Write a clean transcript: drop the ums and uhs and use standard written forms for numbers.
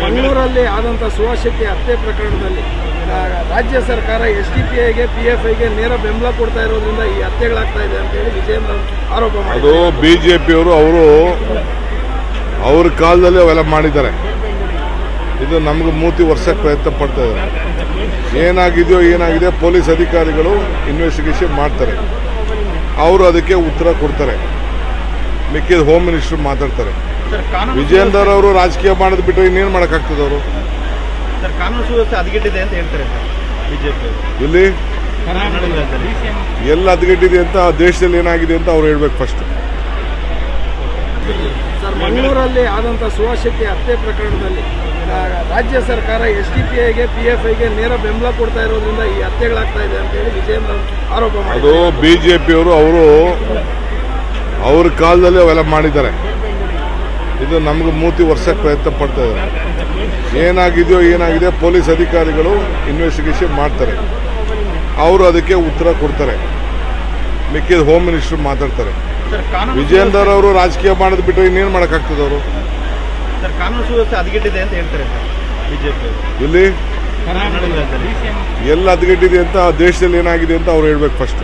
ಮಂಗಳೂರಲ್ಲಿ ಆದಂಥ ಸುಹಾಸ್ ಹತ್ಯೆ ಪ್ರಕರಣದಲ್ಲಿ ರಾಜ್ಯ ಸರ್ಕಾರ SDPIಗೆ PFIಗೆ ನೇರ ಬೆಂಬಲ ಕೊಡ್ತಾ ಇರೋದ್ರಿಂದ ಈ ಹತ್ಯೆಗಳಾಗ್ತಾ ಇದೆ ಅಂತ ಹೇಳಿ ವಿಜಯೇಂದ್ರ ಆರೋಪ ಮಾಡಿದ್ರು. ಅದು ಬಿಜೆಪಿಯವರು ಅವ್ರ ಕಾಲದಲ್ಲಿ ಅವೆಲ್ಲ ಮಾಡಿದ್ದಾರೆ. ಇದು ನಮ್ಗೆ ಮೂತಿ ವರ್ಷಕ್ಕೆ ಪ್ರಯತ್ನ ಪಡ್ತಾ ಇದ್ದಾರೆ. ಏನಾಗಿದೆ ಪೊಲೀಸ್ ಅಧಿಕಾರಿಗಳು ಇನ್ವೆಸ್ಟಿಗೇಷನ್ ಮಾಡ್ತಾರೆ, ಅವರು ಅದಕ್ಕೆ ಉತ್ತರ ಕೊಡ್ತಾರೆ. ಮಿಕ್ಕಿದ ಹೋಮ್ ಮಿನಿಸ್ಟರ್ ಮಾತಾಡ್ತಾರೆ. ವಿಜಯೇಂದ್ರ ಅವರು ರಾಜಕೀಯ ಮಾಡೋದು ಬಿಟ್ಟರೆ ಇನ್ನೇನು ಮಾಡೋಕ್ಕಾಗ್ತದೆ ಅವರು? ಕಾನೂನು ಸುವ್ಯವಸ್ಥೆ ಹದಗೆಟ್ಟಿದೆ ಅಂತ ಹೇಳ್ತಾರೆ ಬಿಜೆಪಿ. ಇಲ್ಲಿ ಎಲ್ಲ ಹದಗೆಟ್ಟಿದೆ ಅಂತ, ದೇಶದಲ್ಲಿ ಏನಾಗಿದೆ ಅಂತ ಅವ್ರು ಹೇಳ್ಬೇಕು ಫಸ್ಟ್. ಸರ್, ಮಂಗಳೂರಲ್ಲಿ ಆದಂಥ ಸುಹಾಸ್ ಹತ್ಯೆ ಪ್ರಕರಣದಲ್ಲಿ ರಾಜ್ಯ ಸರ್ಕಾರ SDPIಗೆ PFIಗೆ ನೇರ ಬೆಂಬಲ ಕೊಡ್ತಾ ಇರೋದ್ರಿಂದ ಈ ಹತ್ಯೆಗಳಾಗ್ತಾ ಇದೆ ಅಂತ ಹೇಳಿ ವಿಜಯೇಂದ್ರ ಆರೋಪ ಮಾಡಿದ್ರು. ಅದು ಬಿಜೆಪಿಯವರು ಅವ್ರ ಕಾಲದಲ್ಲಿ ಅವೆಲ್ಲ ಮಾಡಿದ್ದಾರೆ. ಇದು ನಮ್ಗೆ ಮೂತಿ ವರ್ಷಕ್ಕೆ ಪ್ರಯತ್ನ ಪಡ್ತಾ ಇದ್ದಾರೆ. ಏನಾಗಿದೆ ಪೊಲೀಸ್ ಅಧಿಕಾರಿಗಳು ಇನ್ವೆಸ್ಟಿಗೇಷನ್ ಮಾಡ್ತಾರೆ, ಅವರು ಅದಕ್ಕೆ ಉತ್ತರ ಕೊಡ್ತಾರೆ. ಮಿಕ್ಕಿದ ಹೋಮ್ ಮಿನಿಸ್ಟರ್ ಮಾತಾಡ್ತಾರೆ. ವಿಜಯೇಂದ್ರ ಅವರು ರಾಜಕೀಯ ಮಾಡೋದು ಬಿಟ್ಟರೆ ಇನ್ನೇನು ಮಾಡೋಕ್ಕಾಗ್ತದೆ ಅವರು? ಕಾನೂನು ಸುವ್ಯವಸ್ಥೆ ಹದಗೆಟ್ಟಿದೆ ಅಂತ ಹೇಳ್ತಾರೆ ಬಿಜೆಪಿ. ಇಲ್ಲಿ ಎಲ್ಲ ಹದಗೆಟ್ಟಿದೆ ಅಂತ, ದೇಶದಲ್ಲಿ ಏನಾಗಿದೆ ಅಂತ ಅವ್ರು ಹೇಳ್ಬೇಕು ಫಸ್ಟ್.